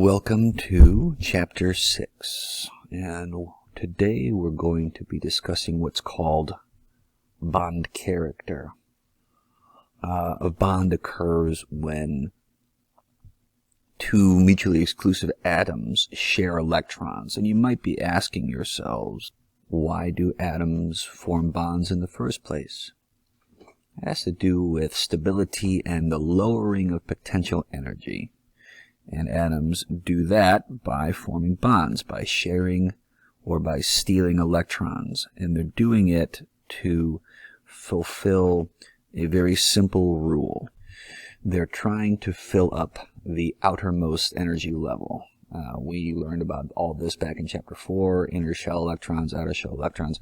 Welcome to Chapter 6, and today we're going to be discussing what's called bond character. A bond occurs when two mutually exclusive atoms share electrons, and you might be asking yourselves, why do atoms form bonds in the first place? It has to do with stability and the lowering of potential energy. And atoms do that by forming bonds, by sharing or by stealing electrons. And they're doing it to fulfill a very simple rule. They're trying to fill up the outermost energy level. We learned about all this back in Chapter 4, inner shell electrons, outer shell electrons.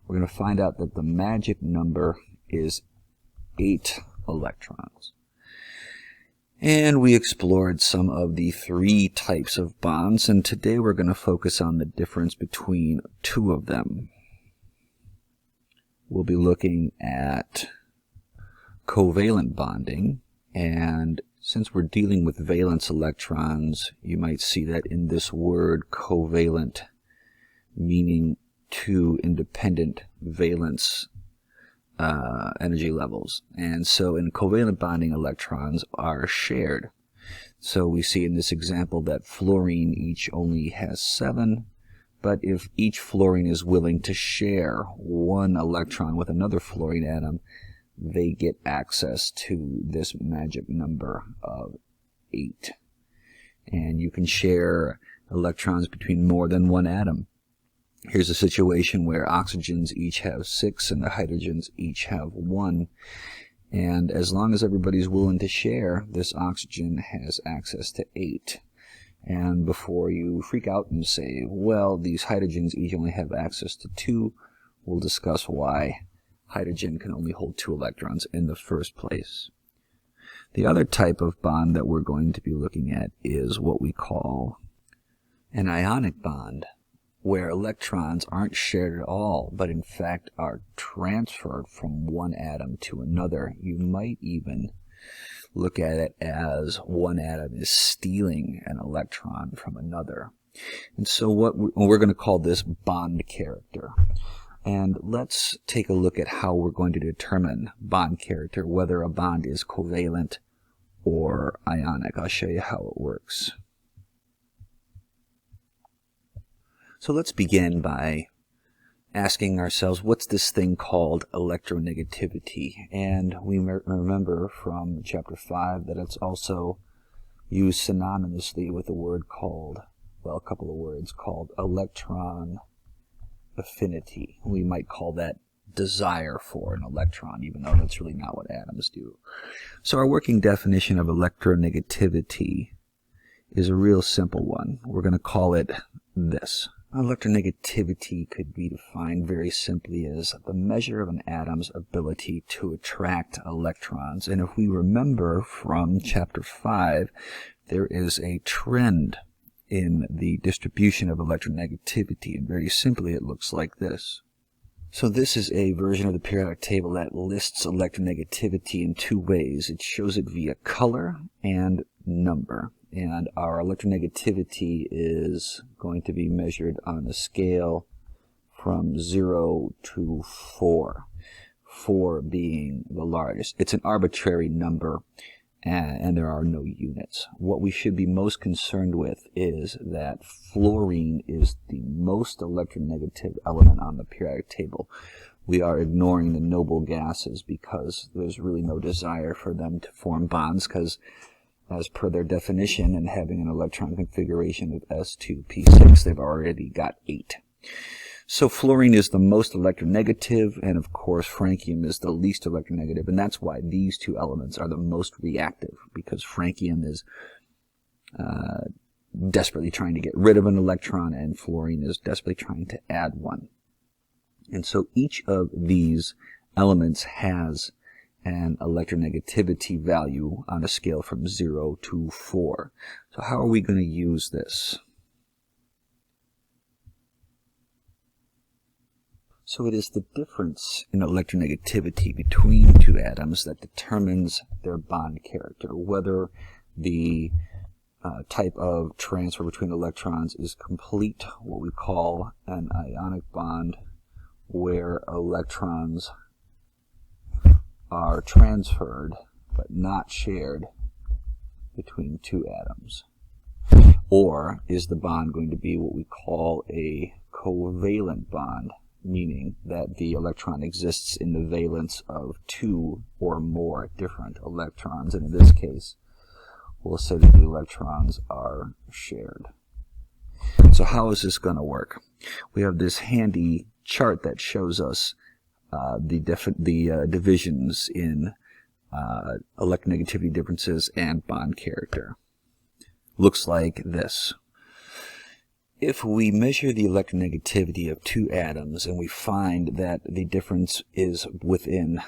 We're going to find out that the magic number is 8 electrons. And we explored some of the 3 types of bonds, and today we're going to focus on the difference between 2 of them. We'll be looking at covalent bonding, and since we're dealing with valence electrons, you might see that in this word covalent, meaning 2 independent valence energy levels. And so in covalent bonding, electrons are shared. So we see in this example that fluorine each only has 7, but if each fluorine is willing to share 1 electron with another fluorine atom, they get access to this magic number of 8. And you can share electrons between more than 1 atom. Here's a situation where oxygens each have 6 and the hydrogens each have 1. And as long as everybody's willing to share, this oxygen has access to 8. And before you freak out and say, well, these hydrogens each only have access to 2, we'll discuss why hydrogen can only hold 2 electrons in the first place. The other type of bond that we're going to be looking at is what we call an ionic bond, where electrons aren't shared at all, but in fact are transferred from one atom to another. You might even look at it as one atom is stealing an electron from another. And so we're going to call this bond character. And let's take a look at how we're going to determine bond character, whether a bond is covalent or ionic. I'll show you how it works. So let's begin by asking ourselves, what's this thing called electronegativity? And we remember from Chapter 5 that it's also used synonymously with a word called, well, a couple of words called electron affinity. We might call that desire for an electron, even though that's really not what atoms do. So our working definition of electronegativity is a real simple one. We're going to call it this. Electronegativity could be defined very simply as the measure of an atom's ability to attract electrons. And if we remember from Chapter 5, there is a trend in the distribution of electronegativity, and very simply it looks like this. So this is a version of the periodic table that lists electronegativity in 2 ways. It shows it via color and number. And our electronegativity is going to be measured on a scale from 0 to 4, 4 being the largest. It's an arbitrary number, and there are no units. What we should be most concerned with is that fluorine is the most electronegative element on the periodic table. We are ignoring the noble gases because there's really no desire for them to form bonds, because as per their definition and having an electron configuration of S2p6, they've already got 8. So fluorine is the most electronegative, and of course francium is the least electronegative, and that's why these 2 elements are the most reactive, because francium is desperately trying to get rid of an electron, and fluorine is desperately trying to add one. And so each of these elements has an electronegativity value on a scale from 0 to 4. So how are we going to use this? So it is the difference in electronegativity between 2 atoms that determines their bond character, whether the type of transfer between electrons is complete, what we call an ionic bond, where electrons are transferred but not shared between two atoms? Or is the bond going to be what we call a covalent bond, meaning that the electron exists in the valence of two or more different electrons, and in this case we'll say that the electrons are shared. So how is this going to work? We have this handy chart that shows us the divisions in electronegativity differences and bond character. Looks like this. If we measure the electronegativity of two atoms and we find that the difference is within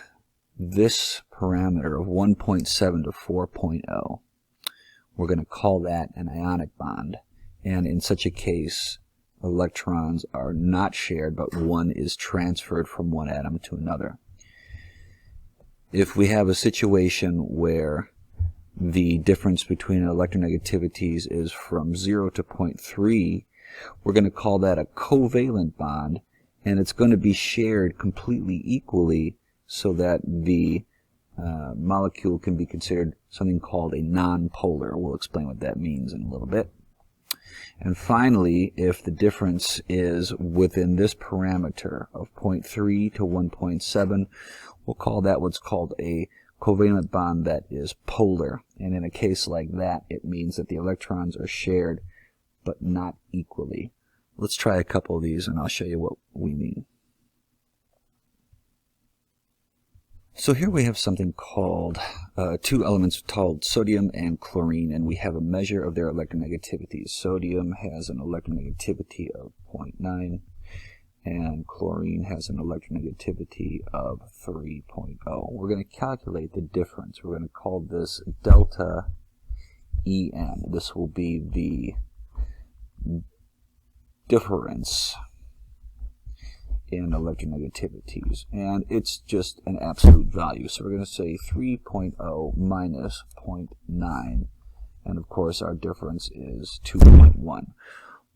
this parameter of 1.7 to 4.0, we're going to call that an ionic bond. And in such a case, electrons are not shared, but one is transferred from one atom to another. If we have a situation where the difference between electronegativities is from 0 to 0.3, we're going to call that a covalent bond, and it's going to be shared completely equally so that the molecule can be considered something called a nonpolar. We'll explain what that means in a little bit. And finally, if the difference is within this parameter of 0.3 to 1.7, we'll call that what's called a covalent bond that is polar. And in a case like that, it means that the electrons are shared but not equally. Let's try a couple of these and I'll show you what we mean. So here we have something called two elements called sodium and chlorine, and we have a measure of their electronegativities. Sodium has an electronegativity of 0.9 and chlorine has an electronegativity of 3.0. We're going to calculate the difference. We're going to call this delta En. This will be the difference in electronegativities, and it's just an absolute value. So we're going to say 3.0 minus 0.9, and of course our difference is 2.1.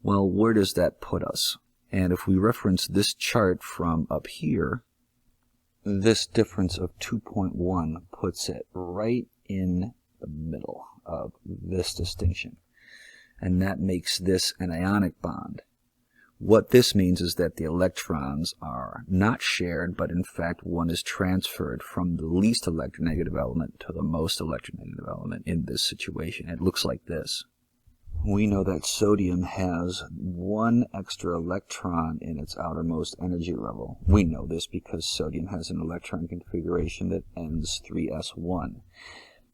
Well, where does that put us? And if we reference this chart from up here, this difference of 2.1 puts it right in the middle of this distinction, and that makes this an ionic bond. What this means is that the electrons are not shared, but in fact one is transferred from the least electronegative element to the most electronegative element in this situation. It looks like this. We know that sodium has one extra electron in its outermost energy level. We know this because sodium has an electron configuration that ends 3s1.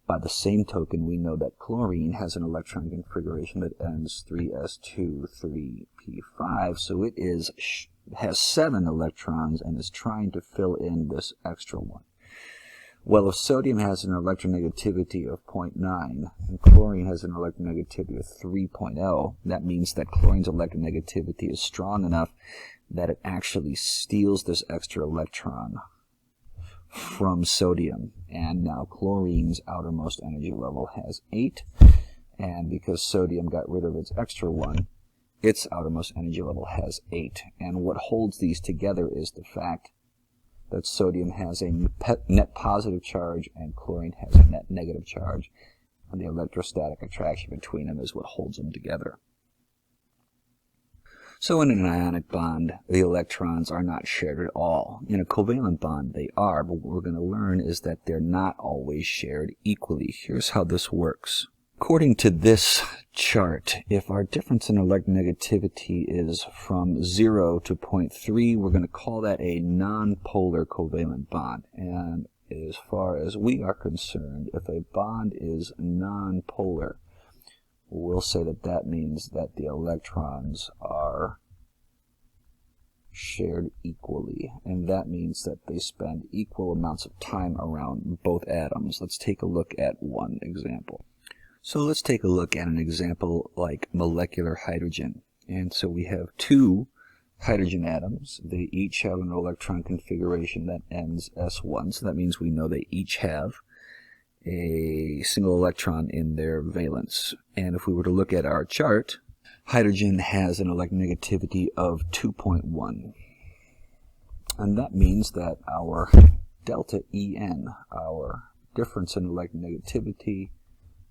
By the same token, we know that chlorine has an electron configuration that ends 3s2, 3p5, so it has 7 electrons and is trying to fill in this extra one. Well, if sodium has an electronegativity of 0.9 and chlorine has an electronegativity of 3.0, that means that chlorine's electronegativity is strong enough that it actually steals this extra electron from sodium, and now chlorine's outermost energy level has 8, and because sodium got rid of its extra one, its outermost energy level has 8. And what holds these together is the fact that sodium has a net positive charge and chlorine has a net negative charge, and the electrostatic attraction between them is what holds them together. So in an ionic bond, the electrons are not shared at all. In a covalent bond, they are, but what we're going to learn is that they're not always shared equally. Here's how this works. According to this chart, if our difference in electronegativity is from 0 to 0.3, we're going to call that a nonpolar covalent bond. And as far as we are concerned, if a bond is nonpolar, we'll say that that means that the electrons are shared equally, and that means that they spend equal amounts of time around both atoms. Let's take a look at one example. So let's take a look at an example like molecular hydrogen. And so we have two hydrogen atoms. They each have an electron configuration that ends s1, so that means we know they each have a single electron in their valence. And if we were to look at our chart, hydrogen has an electronegativity of 2.1. And that means that our delta En, our difference in electronegativity,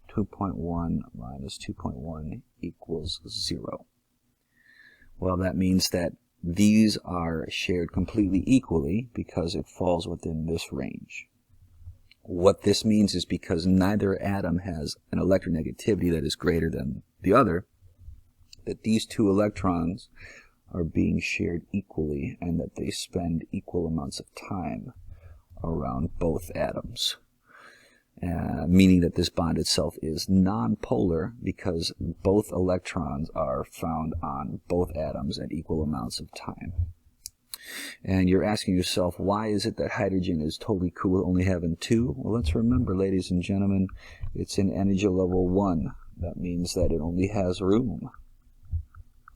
2.1 minus 2.1 equals 0. Well, that means that these are shared completely equally because it falls within this range. What this means is because neither atom has an electronegativity that is greater than the other, that these two electrons are being shared equally and that they spend equal amounts of time around both atoms. Meaning that this bond itself is nonpolar because both electrons are found on both atoms at equal amounts of time. And you're asking yourself, why is it that hydrogen is totally cool with only having 2? Well, let's remember, ladies and gentlemen, it's in energy level 1. That means that it only has room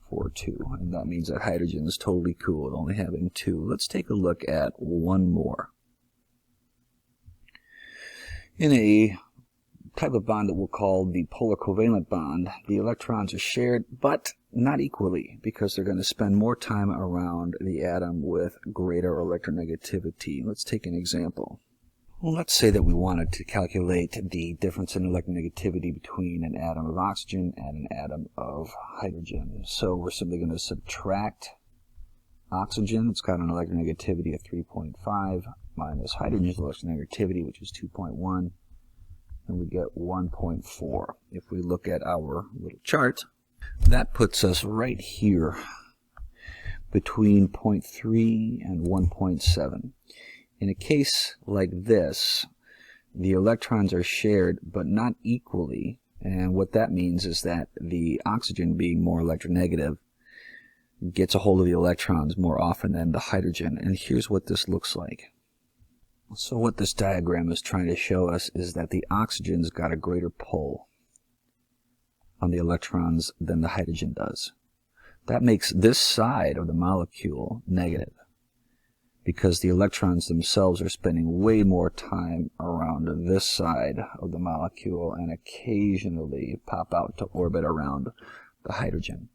for 2. And that means that hydrogen is totally cool with only having 2. Let's take a look at one more. In a type of bond that we'll call the polar covalent bond, the electrons are shared, but not equally, because they're going to spend more time around the atom with greater electronegativity. Let's take an example. Well, let's say that we wanted to calculate the difference in electronegativity between an atom of oxygen and an atom of hydrogen. So we're simply going to subtract oxygen, it's got an electronegativity of 3.5, minus hydrogen's electronegativity, which is 2.1, and we get 1.4. If we look at our little chart, that puts us right here between 0.3 and 1.7. In a case like this, the electrons are shared but not equally, and what that means is that the oxygen, being more electronegative, gets a hold of the electrons more often than the hydrogen. And here's what this looks like. So what this diagram is trying to show us is that the oxygen's got a greater pull on the electrons than the hydrogen does. That makes this side of the molecule negative because the electrons themselves are spending way more time around this side of the molecule and occasionally pop out to orbit around the hydrogen.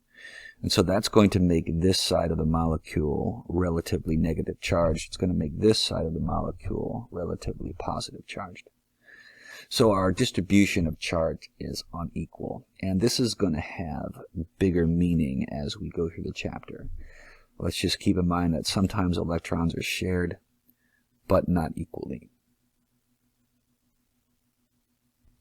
And so that's going to make this side of the molecule relatively negative charged. It's going to make this side of the molecule relatively positive charged. So our distribution of charge is unequal. And this is going to have bigger meaning as we go through the chapter. Let's just keep in mind that sometimes electrons are shared, but not equally.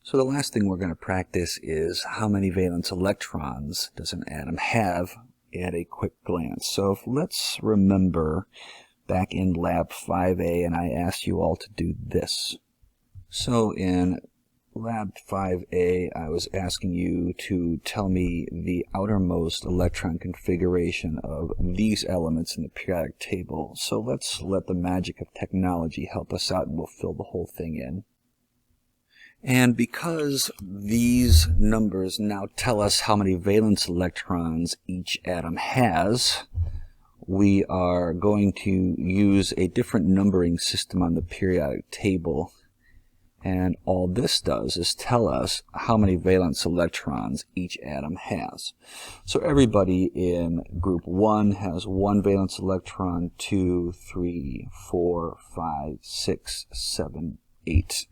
So the last thing we're going to practice is how many valence electrons does an atom have at a quick glance. So let's remember back in lab 5A and I asked you all to do this. So in lab 5A I was asking you to tell me the outermost electron configuration of these elements in the periodic table. So let's let the magic of technology help us out and we'll fill the whole thing in. And because these numbers now tell us how many valence electrons each atom has, we are going to use a different numbering system on the periodic table. And all this does is tell us how many valence electrons each atom has. So everybody in group 1 has 1 valence electron, 2, 3, 4, 5, 6, 7, 8.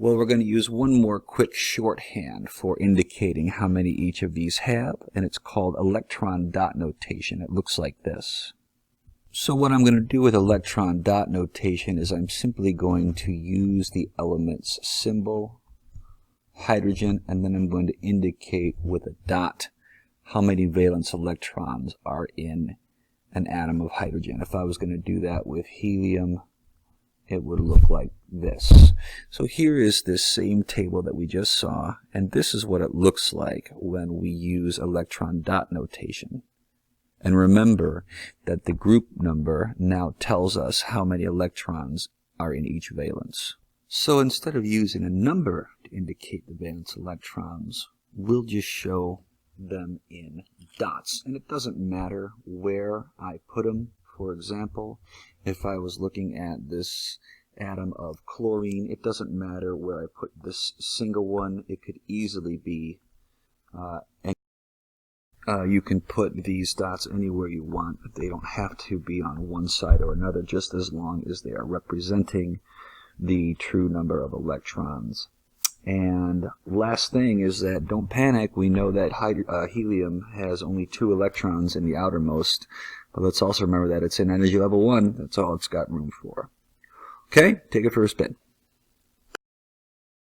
Well, we're going to use one more quick shorthand for indicating how many each of these have, and it's called electron dot notation. It looks like this. So what I'm going to do with electron dot notation is I'm simply going to use the element's symbol, hydrogen, and then I'm going to indicate with a dot how many valence electrons are in an atom of hydrogen. If I was going to do that with helium, it would look like this. So here is this same table that we just saw, and this is what it looks like when we use electron dot notation. And remember that the group number now tells us how many electrons are in each valence. So instead of using a number to indicate the valence electrons, we'll just show them in dots. And it doesn't matter where I put them. For example, if I was looking at this atom of chlorine. It doesn't matter where I put this single one. It could easily be you can put these dots anywhere you want. They don't have to be on one side or another, just as long as they are representing the true number of electrons. And last thing is that don't panic. We know that helium has only 2 electrons in the outermost, but let's also remember that it's in energy level 1. That's all it's got room for. Okay, take it for a spin.